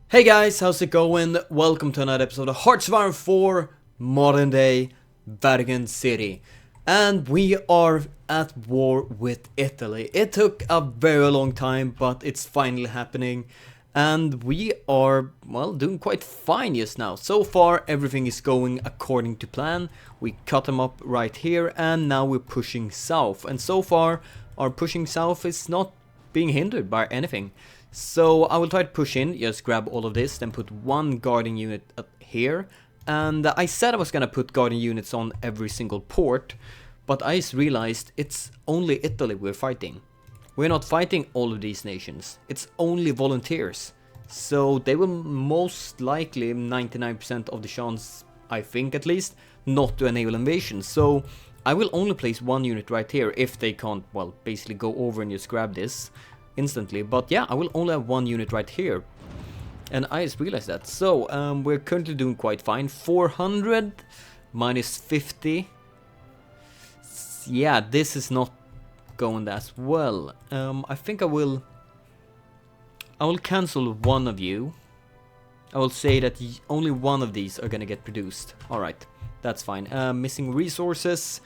Hey guys, how's it going? Welcome to another episode of HoI4 Modern Day Vatican City. And we are at war with Italy. It took a very long time, but it's finally happening. And we are, well, doing quite fine just now. So far, everything is going according to plan. We cut them up right here, and now we're pushing south. And so far, our pushing south is not being hindered by anything. So I will try to push in, just grab all of this, then put one guarding unit up here. And I said I was gonna put guarding units on every single port, but I just realized it's only Italy we're fighting. We're not fighting all of these nations, it's only volunteers. So they will most likely, 99% of the chance, I think at least, not do a naval invasion. So I will only place one unit right here if they can't, well, basically go over and just grab this instantly. But yeah, I will only have one unit right here. And I just realized that. So we're currently doing quite fine. 400 minus 50. Yeah, this is not going as well. I think I will cancel one of you. I will say that only one of these are gonna get produced. Alright, that's fine. Missing resources.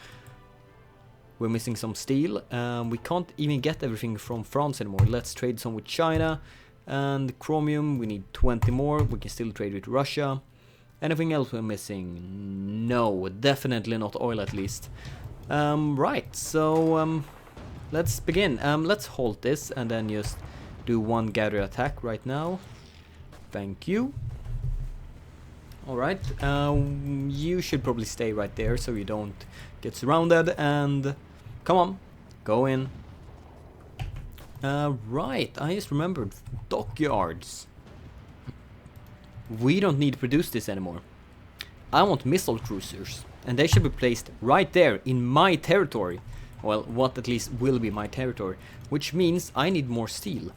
We're missing some steel. We can't even get everything from France anymore. Let's trade some with China. And chromium, we need 20 more. We can still trade with Russia. Anything else we're missing? No, definitely not oil at least. Right, so let's begin. Let's halt this and then just do one gather attack right now. Thank you. Alright, you should probably stay right there so you don't get surrounded, and come on, go in. Right, I just remembered, dockyards. We don't need to produce this anymore. I want missile cruisers, and they should be placed right there in my territory. Well, what at least will be my territory, which means I need more steel.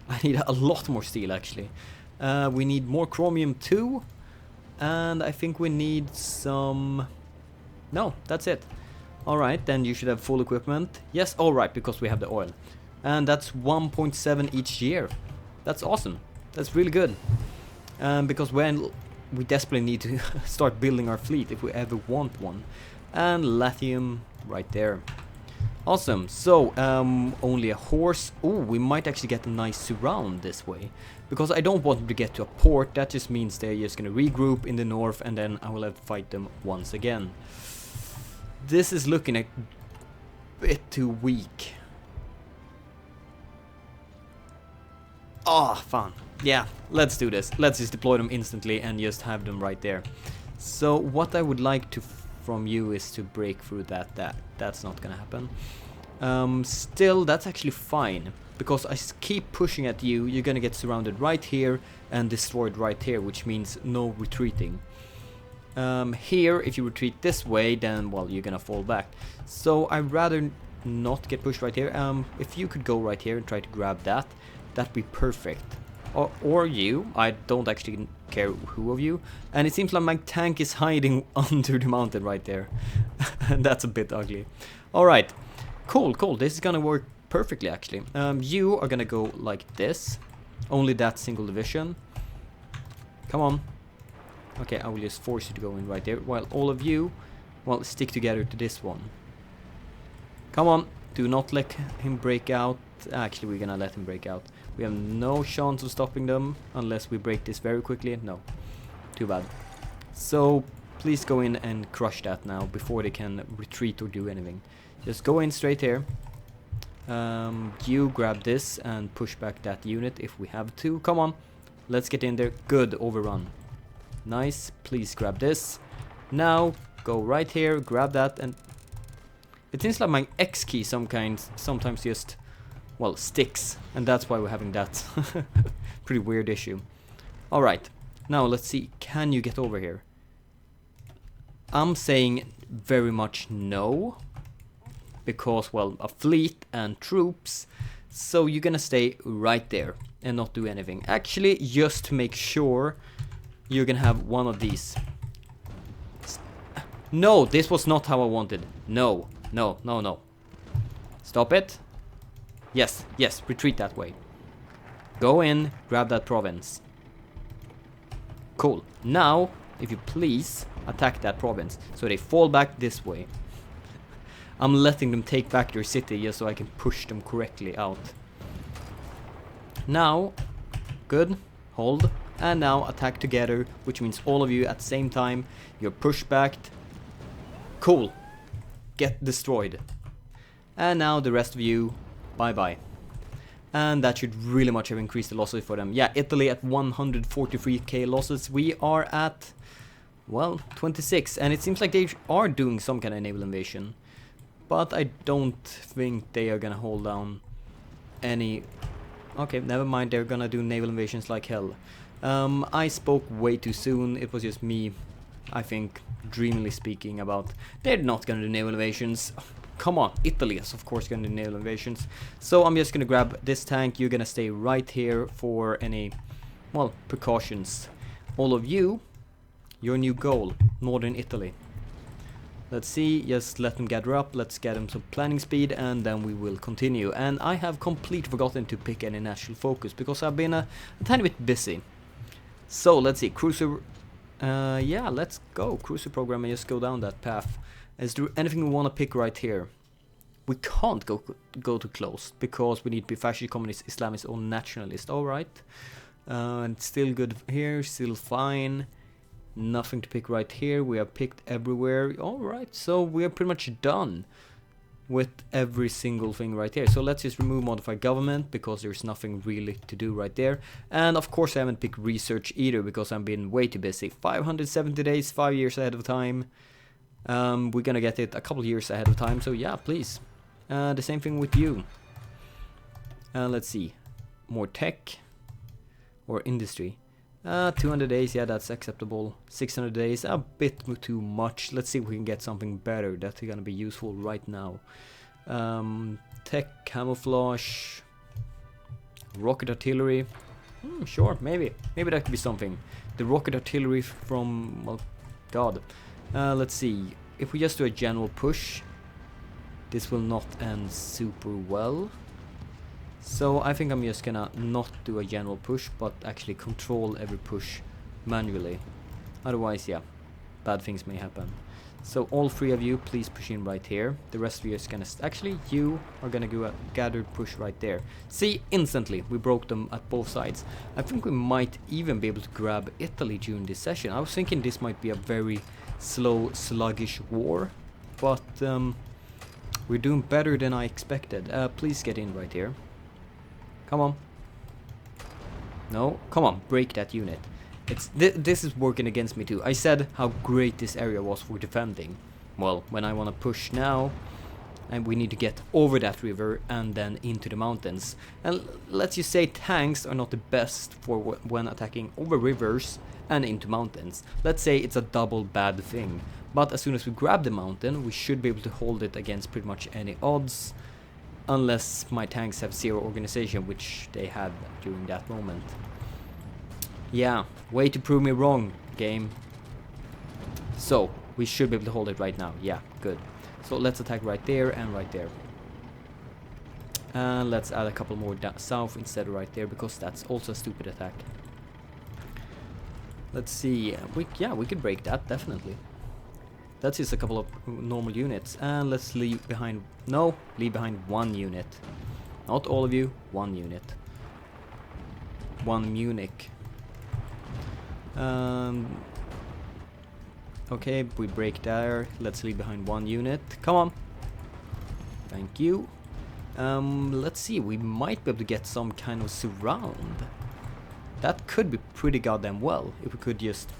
I need a lot more steel actually. We need more chromium too, and I think we need some... No, that's it. Alright, then you should have full equipment. Yes, alright, because we have the oil. And that's 1.7 each year. That's awesome. That's really good. Because when we desperately need to start building our fleet if we ever want one. And lithium right there. Awesome. So, only a horse. Oh, we might actually get a nice surround this way. Because I don't want them to get to a port. That just means they're just going to regroup in the north, and then I will have to fight them once again. This is looking a bit too weak. Ah, fun. Yeah, let's do this. Let's just deploy them instantly and just have them right there. So what I would like to from you is to break through that's not gonna happen. Still, that's actually fine, because I keep pushing at you. You're gonna get surrounded right here and destroyed right here, which means no retreating. Here, if you retreat this way, then, well, you're gonna fall back. So I'd rather not get pushed right here. If you could go right here and try to grab that, that'd be perfect. Or you, I don't actually care who of you. And it seems like my tank is hiding under the mountain right there. And that's a bit ugly. Alright, cool, this is gonna work perfectly actually. You are gonna go like this. Only that single division. Come on. Okay, I will just force you to go in right there, while all of you, well, stick together to this one. Come on, do not let him break out. Actually, we're gonna let him break out. We have no chance of stopping them unless we break this very quickly. No, too bad. So please go in and crush that now before they can retreat or do anything. Just go in straight here. You grab this and push back that unit if we have to. Come on, let's get in there. Good, overrun. Nice, please grab this. Now, go right here, grab that, and... It seems like my X key sometimes just, well, sticks. And that's why we're having that pretty weird issue. Alright, now let's see, can you get over here? I'm saying very much no. Because, well, a fleet and troops. So you're gonna stay right there and not do anything. Actually, just to make sure... You're gonna have one of these. No, this was not how I wanted. No. Stop it. Yes, retreat that way. Go in, grab that province. Cool. Now, if you please, attack that province. So they fall back this way. I'm letting them take back their city just so I can push them correctly out. Now, good, hold, and now attack together, which means all of you at the same time. You're pushed back. Cool. Get destroyed. And now the rest of you, bye-bye. And that should really much have increased the losses for them. Yeah, Italy at 143k losses. We are at, well, 26. And it seems like they are doing some kind of naval invasion. But I don't think they are gonna hold down any... Okay, never mind, they're gonna do naval invasions like hell. I spoke way too soon. It was just me, I think, dreamily speaking about they're not gonna do naval invasions. Come on, Italy is of course gonna do naval invasions. So I'm just gonna grab this tank. You're gonna stay right here for any, well, precautions. All of you, your new goal, Northern Italy. Let's see, just let them gather up, let's get them some planning speed, and then we will continue. And I have completely forgotten to pick any national focus, because I've been a tiny bit busy. So, let's see, cruiser... yeah, let's go, cruiser program, and just go down that path. Is there anything we want to pick right here? We can't go too close, because we need to be fascist, communist, Islamist, or nationalist, alright. And still good here, still fine. Nothing to pick right here. We have picked everywhere. Alright, so we are pretty much done with every single thing right here. So let's just remove modified government, because there's nothing really to do right there. And of course I haven't picked research either, because I've been way too busy. 570 days, 5 years ahead of time. We're gonna get it a couple years ahead of time, so yeah, please. The same thing with you. Let's see. More tech or industry. 200 days, yeah, that's acceptable. 600 days, a bit too much. Let's see if we can get something better that's gonna be useful right now. Tech, camouflage, rocket artillery. Sure, maybe that could be something. The rocket artillery from, well, God. Let's see. If we just do a general push, this will not end super well. So I think I'm just gonna not do a general push, but actually control every push manually. Otherwise, yeah, bad things may happen. So all three of you, please push in right here. The rest of you is gonna... Actually, you are gonna do a gathered push right there. See, instantly, we broke them at both sides. I think we might even be able to grab Italy during this session. I was thinking this might be a very slow, sluggish war, but we're doing better than I expected. Please get in right here. Come on. No, come on, break that unit. It's this is working against me too. I said how great this area was for defending. Well, when I want to push now, and we need to get over that river and then into the mountains. And let's just say tanks are not the best for when attacking over rivers and into mountains. Let's say it's a double bad thing. But as soon as we grab the mountain, we should be able to hold it against pretty much any odds. Unless my tanks have zero organization, which they had during that moment. Yeah, way to prove me wrong, game. So, we should be able to hold it right now. Yeah, good. So let's attack right there and right there. And let's add a couple more south instead of right there, because that's also a stupid attack. Let's see. We could break that, definitely. That's just a couple of normal units. And let's leave behind... No, leave behind one unit. Not all of you, one unit. One Munich. Okay, we break there. Let's leave behind one unit. Come on. Thank you. Let's see. We might be able to get some kind of surround. That could be pretty goddamn well if we could just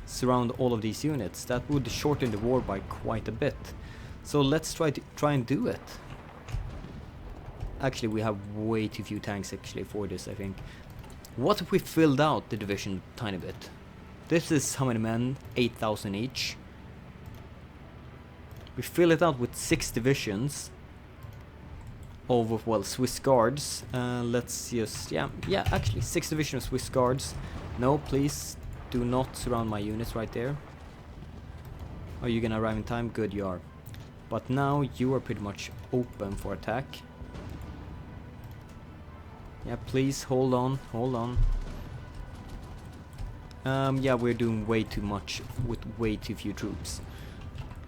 surround all of these units. That would shorten the war by quite a bit. So let's try and do it. Actually, we have way too few tanks actually for this, I think. What if we filled out the division a tiny bit? This is how many men? 8,000 each. We fill it out with 6 divisions of, well, Swiss guards. Let's just, yeah, actually 6 divisions of Swiss guards. No, please do not surround my units right there. Are you gonna arrive in time? Good, you are. But now you are pretty much open for attack. Yeah, please, hold on, hold on. Yeah, we're doing way too much with way too few troops.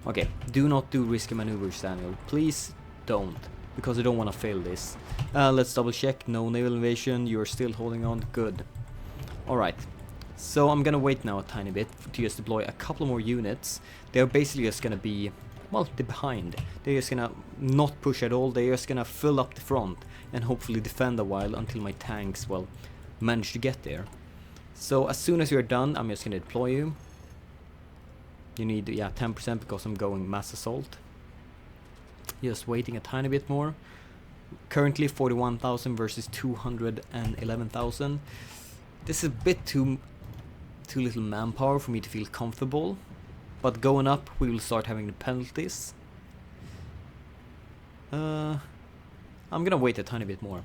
Okay, do not do risky maneuvers, Daniel. Please don't, because I don't want to fail this. Let's double check. No naval invasion. You're still holding on. Good. Alright. So I'm gonna wait now a tiny bit to just deploy a couple more units. They're basically just gonna be, well, they're behind. They're just gonna not push at all. They're just gonna fill up the front and hopefully defend a while until my tanks, well, manage to get there. So as soon as you're done, I'm just gonna deploy you. You need, yeah, 10% because I'm going mass assault. Just waiting a tiny bit more. Currently 41,000 versus 211,000. This is a bit too little manpower for me to feel comfortable. But going up, we will start having the penalties. I'm gonna wait a tiny bit more.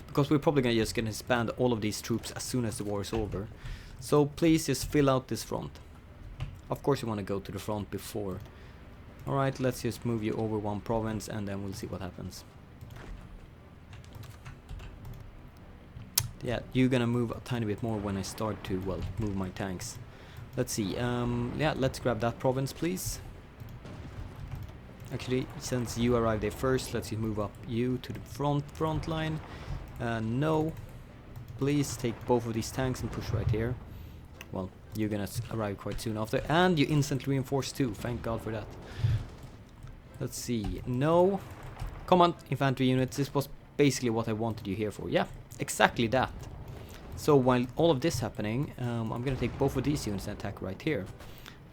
Because we're probably just gonna expand all of these troops as soon as the war is over. So please just fill out this front. Of course you want to go to the front before. Alright, let's just move you over one province and then we'll see what happens. Yeah, you're gonna move a tiny bit more when I start to, well, move my tanks. Let's see, yeah, let's grab that province, please. Actually, since you arrived there first, let's just move up you to the front line. No. Please take both of these tanks and push right here. Well, you're gonna arrive quite soon after. And you instantly reinforce too, thank God for that. Let's see, no. Come on, infantry units, this was basically what I wanted you here for. Yeah, exactly that. So while all of this happening, I'm gonna take both of these units and attack right here.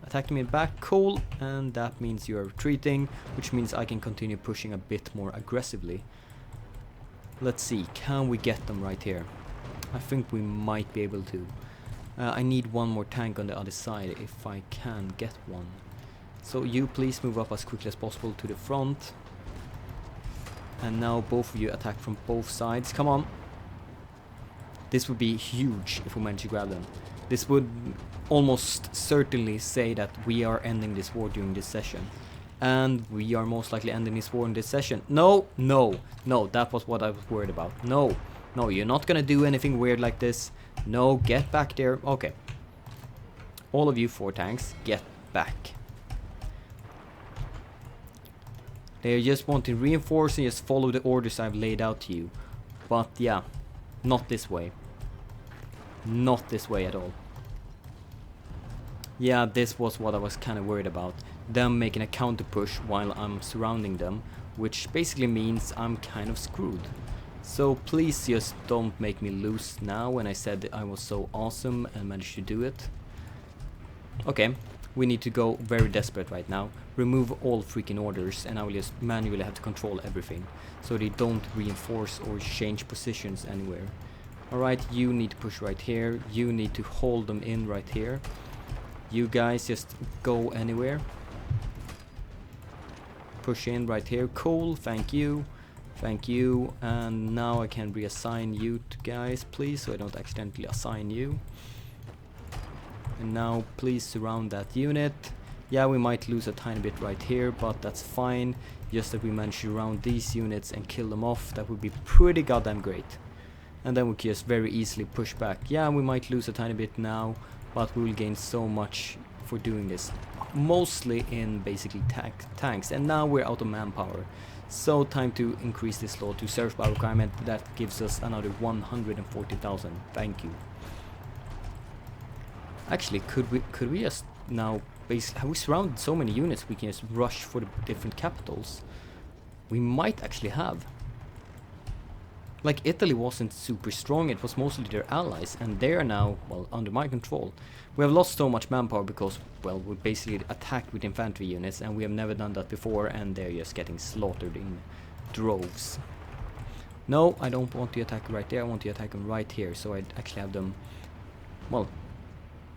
Attacking me back, cool, and that means you're retreating, which means I can continue pushing a bit more aggressively. Let's see, can we get them right here? I think we might be able to. I need one more tank on the other side if I can get one. So you please move up as quickly as possible to the front. And now both of you attack from both sides, come on. This would be huge if we manage to grab them. This would almost certainly say that we are ending this war during this session. And we are most likely ending this war in this session. No, no, no, that was what I was worried about. No, no, you're not gonna do anything weird like this. No, get back there. Okay. All of you 4 tanks, get back. They just want to reinforce and just follow the orders I've laid out to you. But yeah, not this way. Not this way at all. Yeah, this was what I was kind of worried about. Them making a counter push while I'm surrounding them, which basically means I'm kind of screwed. So please just don't make me lose now when I said that I was so awesome and managed to do it. Okay, we need to go very desperate right now. Remove all freaking orders and I will just manually have to control everything. So they don't reinforce or change positions anywhere. Alright, you need to push right here. You need to hold them in right here. You guys just go anywhere. Push in right here. Cool, thank you. Thank you. And now I can reassign you to guys, please, so I don't accidentally assign you. And now please surround that unit. Yeah, we might lose a tiny bit right here, but that's fine. Just that we manage to round these units and kill them off. That would be pretty goddamn great. And then we can just very easily push back. Yeah, we might lose a tiny bit now, but we will gain so much for doing this. Mostly in basically tanks. And now we're out of manpower. So time to increase this law to service power requirement. That gives us another 140,000. Thank you. Actually, could we just now basically have we surrounded so many units we can just rush for the different capitals? We might actually have. Like Italy wasn't super strong, it was mostly their allies, and they are now, well, under my control. We have lost so much manpower because, well, we basically attacked with infantry units, and we have never done that before, and they're just getting slaughtered in droves. No, I don't want to attack right there, I want to attack them right here, so I actually have them, well,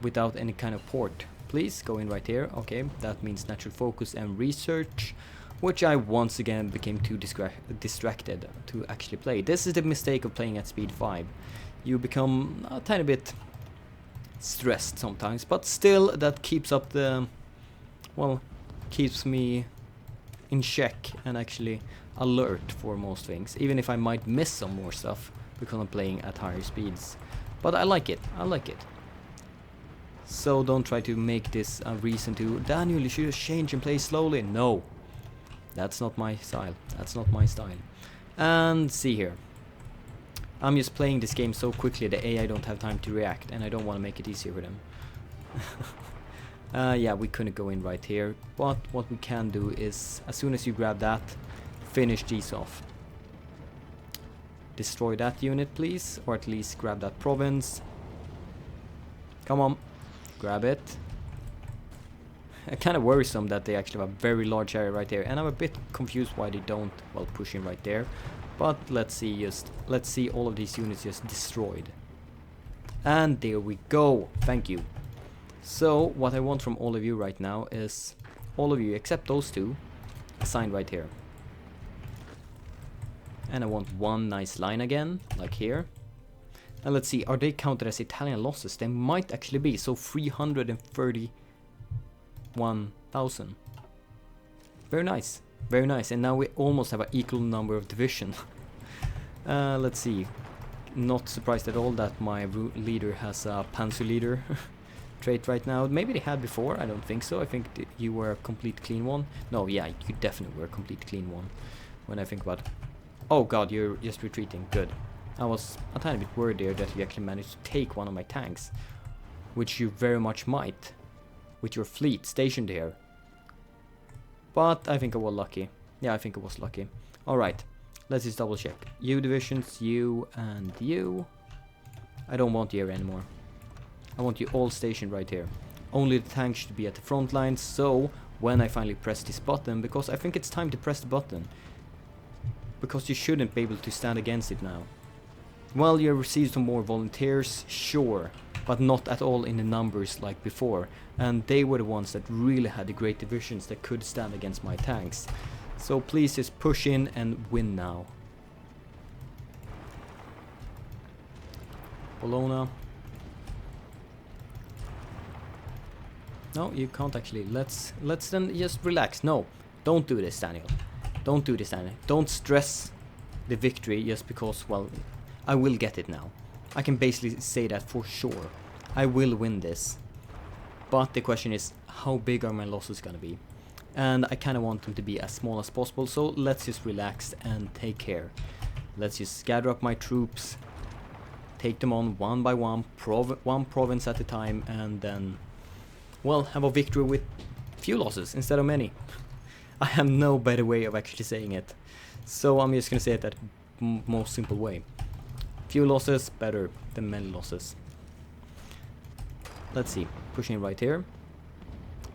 without any kind of port. Please, go in right here. Okay, that means natural focus and research, which I once again became too distracted to actually play. This is the mistake of playing at speed 5. You become a tiny bit stressed sometimes, but still that keeps up the, well, keeps me in check and actually alert for most things, even if I might miss some more stuff because I'm playing at higher speeds. But I like it, I like it. So don't try to make this a reason to, Daniel, you should just change and play slowly. No, that's not my style, that's not my style. And see here, I'm just playing this game so quickly the AI don't have time to react, and I don't want to make it easier for them. Yeah, we couldn't go in right here, but what we can do is, as soon as you grab that, finish these off. Destroy that unit, please, or at least grab that province. Come on, grab it. Kind of worrisome that they actually have a very large area right there, and I'm a bit confused why they don't, well, push in right there. But let's see all of these units just destroyed. And there we go, thank you. So what I want from all of you right now is, all of you except those two, assigned right here. And I want one nice line again, like here. And let's see, are they counted as Italian losses? They might actually be, so 331,000. Very nice, very nice. And now we almost have an equal number of division. Let's see, not surprised at all that my leader has a Panzer leader trait right now. Maybe they had before, I don't think so. I think you were a complete clean one. No, yeah, you definitely were a complete clean one when I think about it. Oh god, you're just retreating, good. I was a tiny bit worried there that you actually managed to take one of my tanks, which you very much might, with your fleet stationed here. But I think I was lucky. Yeah, I think I was lucky. Alright, let's just double check. You divisions, you and you. I don't want you here anymore. I want you all stationed right here. Only the tanks should be at the front lines, so when I finally press this button, because I think it's time to press the button, because you shouldn't be able to stand against it now. Well, you received some more volunteers, sure, but not at all in the numbers like before, and they were the ones that really had the great divisions that could stand against my tanks. So please just push in and win now. Bologna. No, you can't actually. Let's then just relax. No, don't do this, Daniel. Don't do this, Daniel. Don't stress the victory just because, well, I will get it now. I can basically say that for sure. I will win this. But the question is, how big are my losses gonna be? And I kind of want them to be as small as possible, so let's just relax and take care. Let's just gather up my troops, take them on one by one, one province at a time, and then, well, have a victory with few losses instead of many. I have no better way of actually saying it, so I'm just gonna say it that most simple way. Few losses better than many losses. Let's see, pushing right here.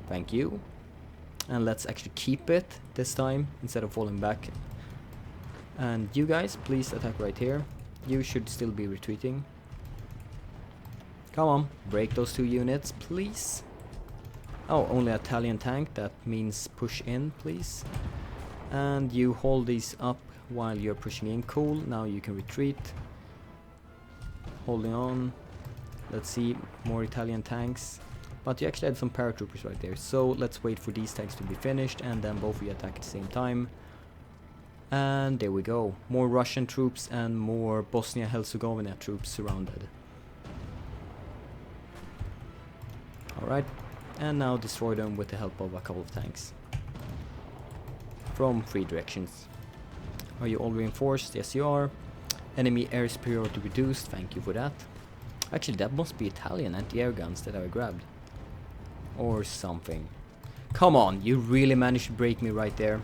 Thank you. And let's actually keep it this time instead of falling back. And you guys, please attack right here. You should still be retreating. Come on, break those two units, please. Oh, only Italian tank, that means push in, please. And you hold these up while you're pushing in, cool. Now you can retreat. Holding on. Let's see, more Italian tanks. But you actually had some paratroopers right there, so let's wait for these tanks to be finished and then both of you attack at the same time. And there we go. More Russian troops and more Bosnia-Herzegovina troops surrounded. Alright, and now destroy them with the help of a couple of tanks. From 3 directions. Are you all reinforced? Yes you are. Enemy air superiority reduced, thank you for that. Actually that must be Italian anti-air guns that I grabbed. Or something. Come on, you really managed to break me right there.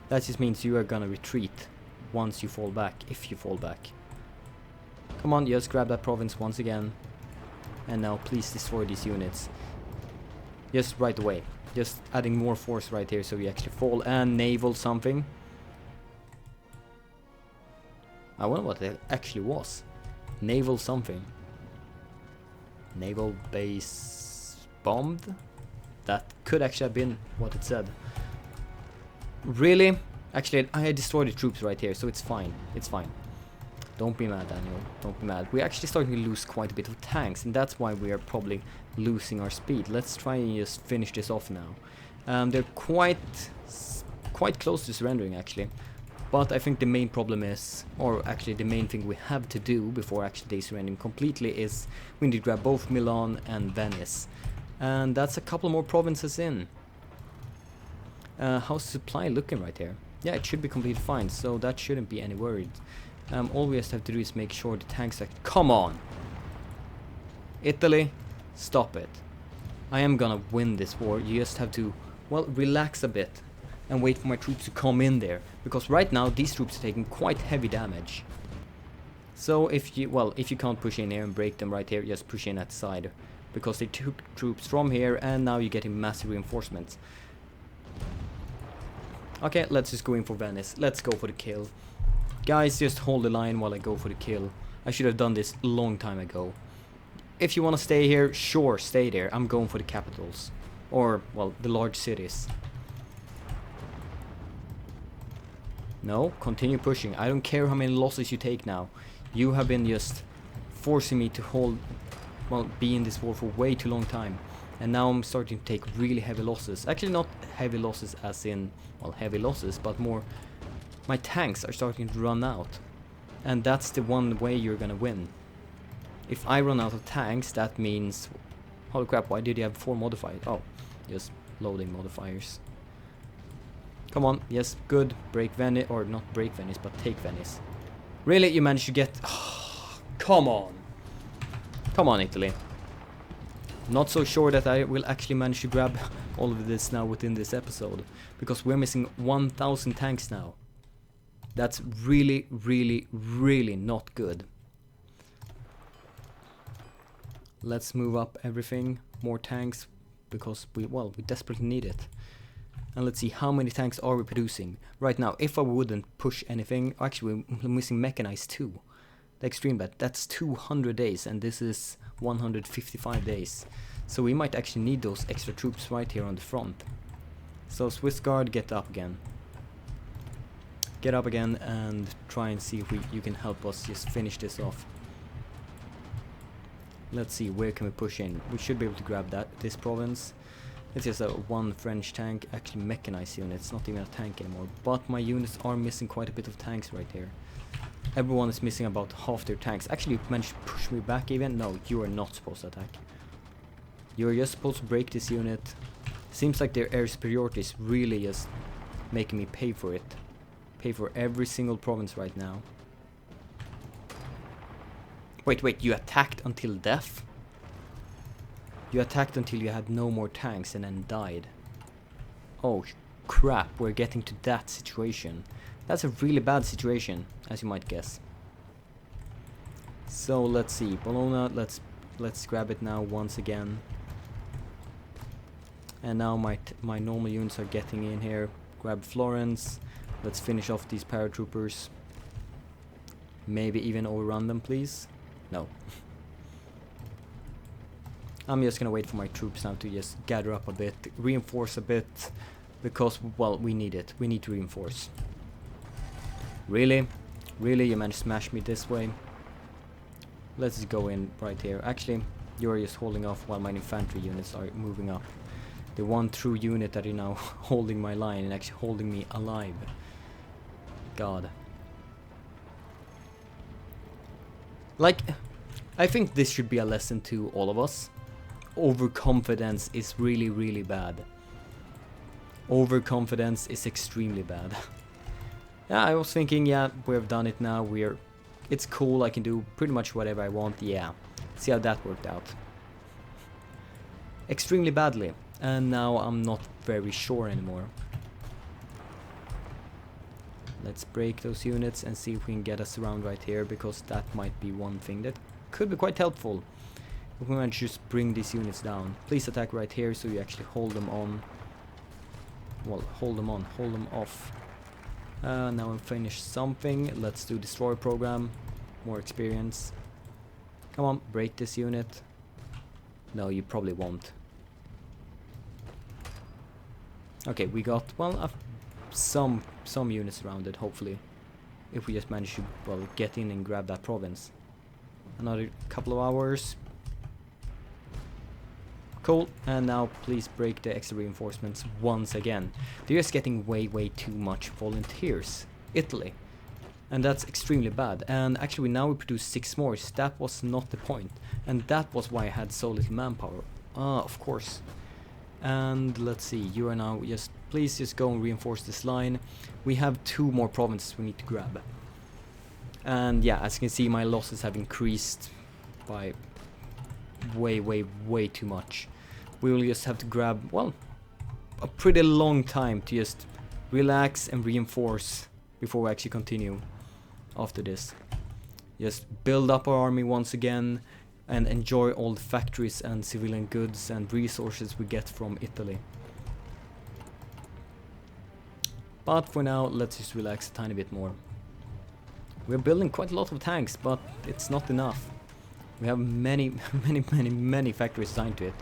That just means you are gonna retreat once you fall back, if you fall back. Come on, just grab that province once again. And now please destroy these units. Just right away. Just adding more force right here so we actually fall. And naval something. I wonder what it actually was. Naval something. Naval base bombed? That could actually have been what it said. Really? Actually, I destroyed the troops right here, so it's fine. It's fine. Don't be mad, Daniel. Don't be mad. We're actually starting to lose quite a bit of tanks, and that's why we are probably losing our speed. Let's try and just finish this off now. They're quite quite close to surrendering actually. But I think the main problem is, or actually the main thing we have to do before actually they surrendering completely is we need to grab both Milan and Venice. And that's a couple more provinces in. How's supply looking right here? Yeah, it should be completely fine, so that shouldn't be any worried. All we just have to do is make sure the tanks are... Come on! Italy, stop it. I am gonna win this war, you just have to, well, relax a bit and wait for my troops to come in there, because right now these troops are taking quite heavy damage. So if you can't push in here and break them right here, just push in at the side, because they took troops from here and now you're getting massive reinforcements. Okay, let's just go in for Venice. Let's go for the kill. Guys, just hold the line while I go for the kill. I should have done this a long time ago. If you want to stay here, sure, stay there. I'm going for the capitals. Or, well, the large cities. No, continue pushing. I don't care how many losses you take now. You have been just forcing me to be in this war for way too long time. And now I'm starting to take really heavy losses. Actually not heavy losses as in, well, heavy losses, but more my tanks are starting to run out. And that's the one way you're gonna win. If I run out of tanks, that means... Holy crap, why did you have 4 modifiers? Oh, just loading modifiers. Come on, yes, good. Break Venice, or not break Venice, but take Venice. Really, you managed to get... Come on. Come on, Italy. Not so sure that I will actually manage to grab all of this now within this episode, because we're missing 1,000 tanks now. That's really, really, really not good. Let's move up everything. More tanks, because we desperately need it. And let's see, how many tanks are we producing? Right now, if I wouldn't push anything... Actually, we're missing mechanized too. The extreme bet, that's 200 days, and this is 155 days. So we might actually need those extra troops right here on the front. So Swiss Guard, get up again. Get up again and try and see if you can help us just finish this off. Let's see, where can we push in? We should be able to grab this province. It's just one French tank, actually mechanized units, not even a tank anymore. But my units are missing quite a bit of tanks right here. Everyone is missing about half their tanks. Actually, you managed to push me back even? No, you are not supposed to attack. You are just supposed to break this unit. Seems like their air superiority is really just making me pay for it. Pay for every single province right now. Wait, you attacked until death? You attacked until you had no more tanks and then died. Oh crap, we're getting to that situation. That's a really bad situation, as you might guess. So let's see, Bologna, let's grab it now once again. And now my normal units are getting in here. Grab Florence. Let's finish off these paratroopers. Maybe even overrun them, please. No. I'm just gonna wait for my troops now to just gather up a bit, reinforce a bit, because, well, we need it. We need to reinforce. Really? Really? You managed to smash me this way? Let's just go in right here. Actually, you're just holding off while my infantry units are moving up. The one true unit that is now holding my line and actually holding me alive. God. Like, I think this should be a lesson to all of us. Overconfidence is really, really bad. Overconfidence is extremely bad. Yeah, I was thinking, yeah, we've done it now. It's cool, I can do pretty much whatever I want. Yeah, see how that worked out. Extremely badly. And now I'm not very sure anymore. Let's break those units and see if we can get us around right here, because that might be one thing that could be quite helpful. If we manage to just bring these units down. Please attack right here so you actually hold them on. Well, hold them on, hold them off. Now I've finished something. Let's do destroyer program. More experience. Come on, break this unit. No, you probably won't. Okay, we got, well, some units around it, hopefully. If we just manage to, well, get in and grab that province. Another couple of hours. Cool, and now please break the extra reinforcements once again. They're just getting way too much volunteers. Italy. And that's extremely bad. And actually now we produce 6 more. That was not the point. And that was why I had so little manpower. Ah, of course. And let's see, you are now just, please just go and reinforce this line. We have 2 more provinces we need to grab. And yeah, as you can see, my losses have increased by way too much. We will just have to grab, well, a pretty long time to just relax and reinforce before we actually continue after this. Just build up our army once again and enjoy all the factories and civilian goods and resources we get from Italy. But for now, let's just relax a tiny bit more. We're building quite a lot of tanks, but it's not enough. We have many factories assigned to it.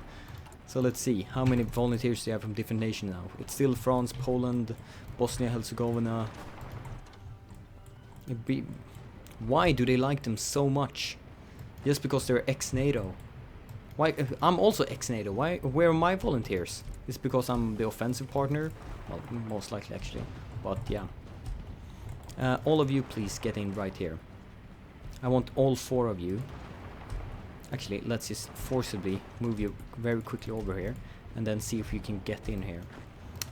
So let's see, how many volunteers do you have from different nations now? It's still France, Poland, Bosnia-Herzegovina. Why do they like them so much? Just because they're ex-NATO. Why? I'm also ex-NATO. Why? Where are my volunteers? It's because I'm the offensive partner? Well, most likely actually. But yeah. All of you please get in right here. I want all 4 of you. Actually, let's just forcibly move you very quickly over here. And then see if you can get in here.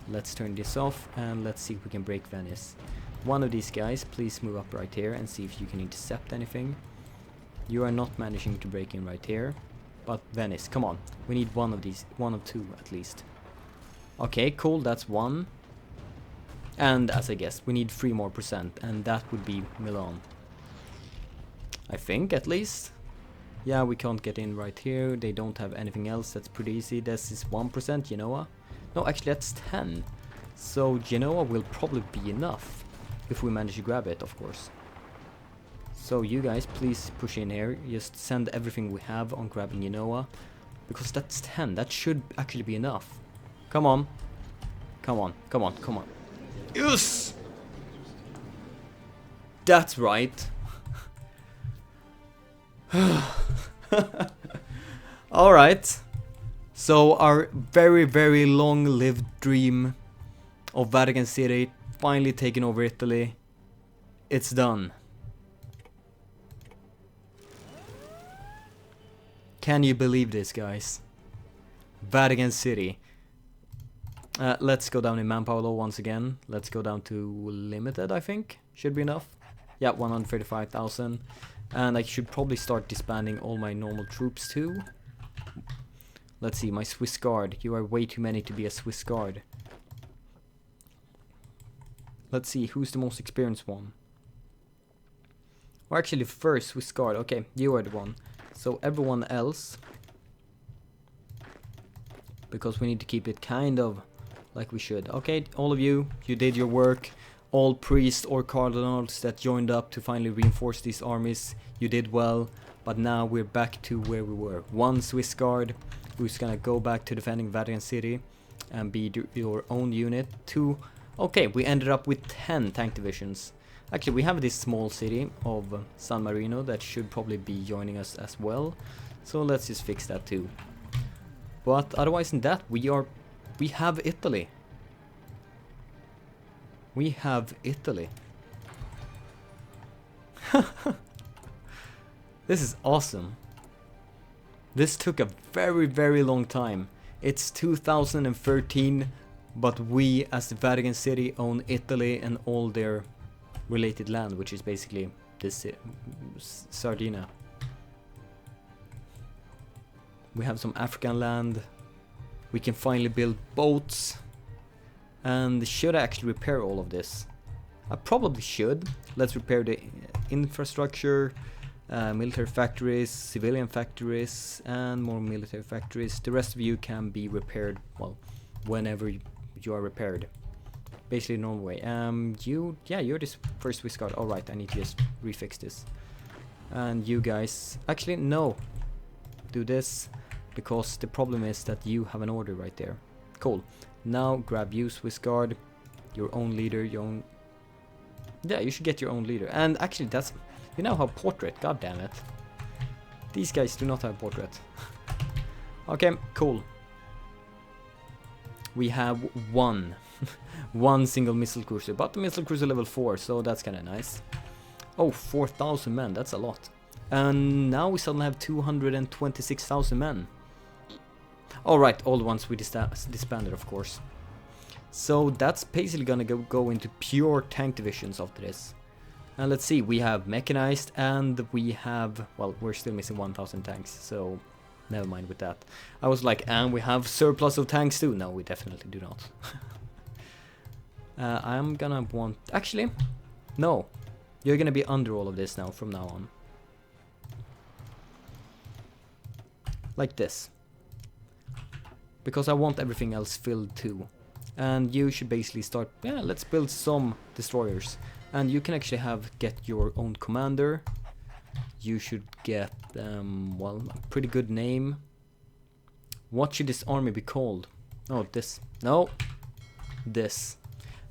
Let's turn this off and let's see if we can break Venice. One of these guys, please move up right here and see if you can intercept anything. You are not managing to break in right here. But Venice, come on. We need one of these, 1 of 2 at least. Okay, cool, that's 1. And as I guessed, we need 3 more %, and that would be Milan. I think, at least. Yeah, we can't get in right here. They don't have anything else. That's pretty easy. This is 1%, Genoa. No, actually, that's 10. So Genoa will probably be enough. If we manage to grab it, of course. So you guys, please push in here. Just send everything we have on grabbing Genoa. Because that's 10. That should actually be enough. Come on. Come on, come on, come on. Yes! That's right. Alright. So our very long-lived dream of Vatican City finally taking over Italy. It's done. Can you believe this, guys? Vatican City. Let's go down in manpower low once again. Let's go down to limited, I think. Should be enough. Yeah, 135,000. And I should probably start disbanding all my normal troops too. Let's see, my Swiss Guard. You are way too many to be a Swiss Guard. Let's see, who's the most experienced one? Or actually, first Swiss Guard. Okay, you are the one. So everyone else, because we need to keep it kind of like we should. Okay, all of you, you did your work. All priests or cardinals that joined up to finally reinforce these armies, you did well. But now we're back to where we were. 1 Swiss Guard, who's gonna go back to defending Vatican City and be your own unit. 2, okay, we ended up with 10 tank divisions. Actually, we have this small city of San Marino that should probably be joining us as well. So let's just fix that too. But otherwise than that, we have Italy. We have Italy. This is awesome. This took a very long time. It's 2013, but we as the Vatican City own Italy and all their related land, which is basically this Sardinia. We have some African land. We can finally build boats. And should I actually repair all of this? I probably should. Let's repair the infrastructure, military factories, civilian factories, and more military factories. The rest of you can be repaired, well, whenever you are repaired. Basically normal way. You're this first Swiss Guard. Alright, I need to just refix this. And you guys, actually no, do this, because the problem is that you have an order right there. Cool. Now grab you, Swiss Guard, your own leader, your own... Yeah, you should get your own leader. And actually that's... You now have portrait, god damn it. These guys do not have portrait. Okay, cool. we have one. One single missile cruiser, but the missile cruiser level 4, so that's kind of nice. Oh, 4,000 men, that's a lot. And now we suddenly have 226,000 men. Alright, all the ones we disbanded, of course. So that's basically gonna go into pure tank divisions after this. And let's see, we have mechanized and we have, well, we're still missing 1,000 tanks, so never mind with that. I was like, and we have surplus of tanks too. No, we definitely do not. I'm gonna want, actually, no, you're gonna be under all of this now, from now on. Like this. Because I want everything else filled too. And you should basically start, yeah, let's build some destroyers. And you can actually get your own commander. You should get, well, a pretty good name. What should this army be called? Oh, this. No. This.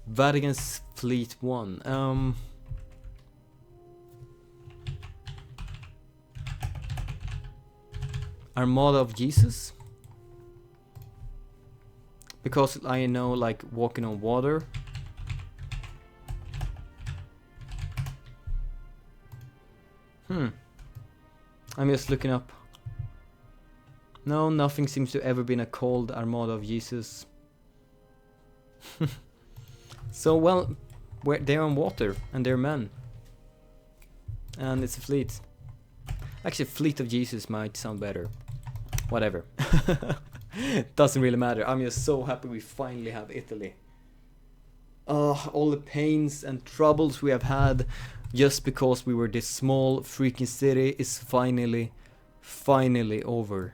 Vatican's Fleet 1. Armada of Jesus? Because I know, like, walking on water. I'm just looking up. No, nothing seems to ever been a called Armada of Jesus. So, well, they're on water, and they're men. And it's a fleet. Actually, Fleet of Jesus might sound better. Whatever. Doesn't really matter. I'm just so happy we finally have Italy. All the pains and troubles we have had just because we were this small freaking city is finally over.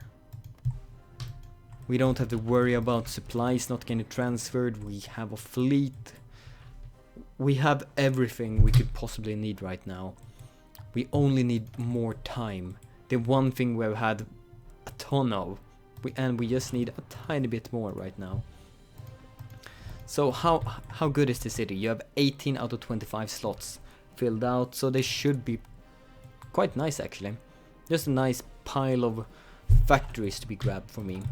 We don't have to worry about supplies not getting transferred. We have a fleet. We have everything we could possibly need right now. We only need more time. The one thing we've had a ton of. And we just need a tiny bit more right now. So how good is the city? You have 18 out of 25 slots filled out, so they should be quite nice actually. Just a nice pile of factories to be grabbed for me.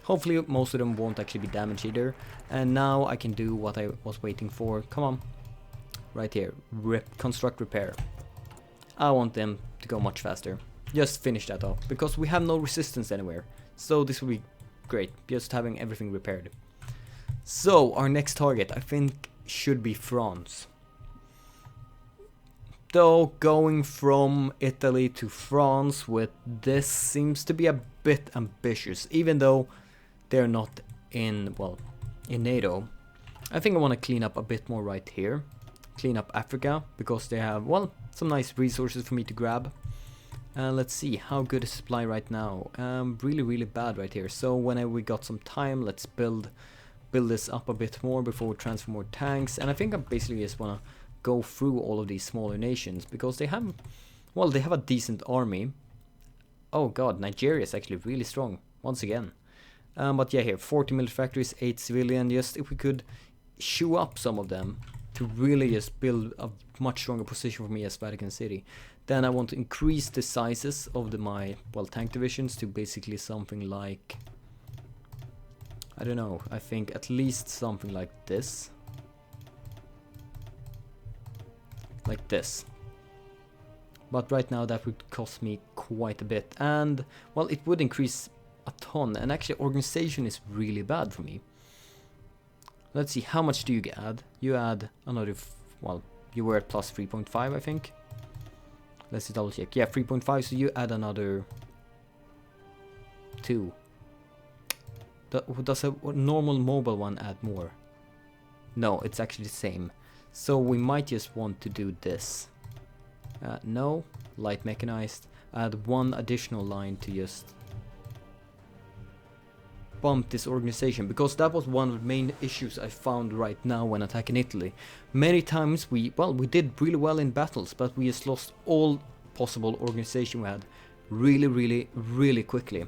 Hopefully most of them won't actually be damaged either. And now I can do what I was waiting for. Come on. Right here. Construct repair. I want them to go much faster. Just finish that off, because we have no resistance anywhere. So this will be great, just having everything repaired. So our next target, I think, should be France. Though going from Italy to France with this seems to be a bit ambitious, even though they're not in, well, in NATO. I think I want to clean up a bit more right here. Clean up Africa, because they have, well, some nice resources for me to grab. Let's see, how good is supply right now? Really bad right here. So whenever we got some time, let's build this up a bit more before we transfer more tanks. And I think I basically just want to go through all of these smaller nations, because they have, well, they have a decent army. Oh god, Nigeria is actually really strong, once again. But yeah, here, 40 military factories, 8 civilian. Just if we could shoe up some of them to really just build a much stronger position for me as Vatican City. Then I want to increase the sizes of my, well, tank divisions to basically something like, I don't know, I think at least something like this. Like this. But right now that would cost me quite a bit. And, well, it would increase a ton. And actually organization is really bad for me. Let's see, how much do you add? You add another, well, you were at plus 3.5, I think. Let's double check. Yeah, 3.5, so you add another 2. Does a normal mobile one add more? No, it's actually the same. So we might just want to do this. No, light mechanized. Add one additional line to just bump this organization, because that was one of the main issues I found right now when attacking Italy. Many times we did really well in battles, but we just lost all possible organization we had really quickly.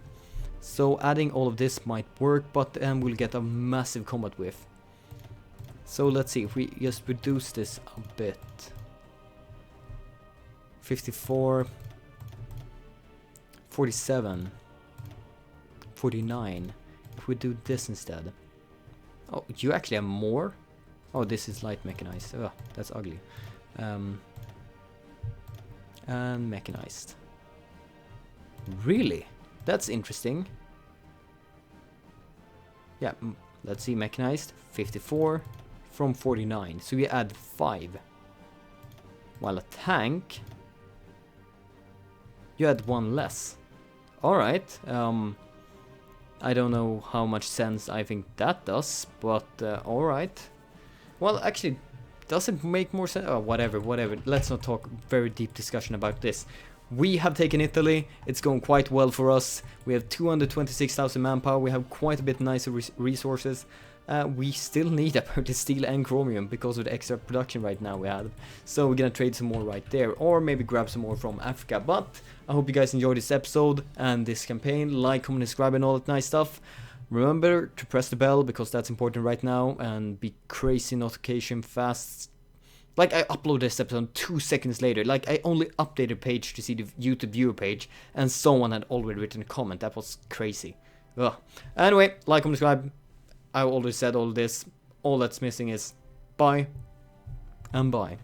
So adding all of this might work, but then we'll get a massive combat whiff. So let's see if we just reduce this a bit. 54, 47, 49. If we do this instead. Oh, you actually have more? Oh, this is light mechanized. Oh, that's ugly. And mechanized. Really? That's interesting. Yeah, let's see, mechanized, 54 from 49. So we add 5. While a tank, you add 1 less. Alright, I don't know how much sense I think that does, but alright. Well, actually, does it make more sense? Oh, whatever. Let's not talk very deep discussion about this. We have taken Italy. It's going quite well for us. We have 226,000 manpower. We have quite a bit nicer resources. We still need apparently steel and chromium because of the extra production right now we have. So we're gonna trade some more right there, or maybe grab some more from Africa. But I hope you guys enjoyed this episode and this campaign. Like, comment, subscribe, and all that nice stuff. Remember to press the bell because that's important right now, and be crazy notification fast. Like, I upload this episode 2 seconds later. Like, I only updated the page to see the YouTube viewer page, and someone had already written a comment. That was crazy. Ugh. Anyway, like, comment, subscribe. I already said all this. All that's missing is bye and bye.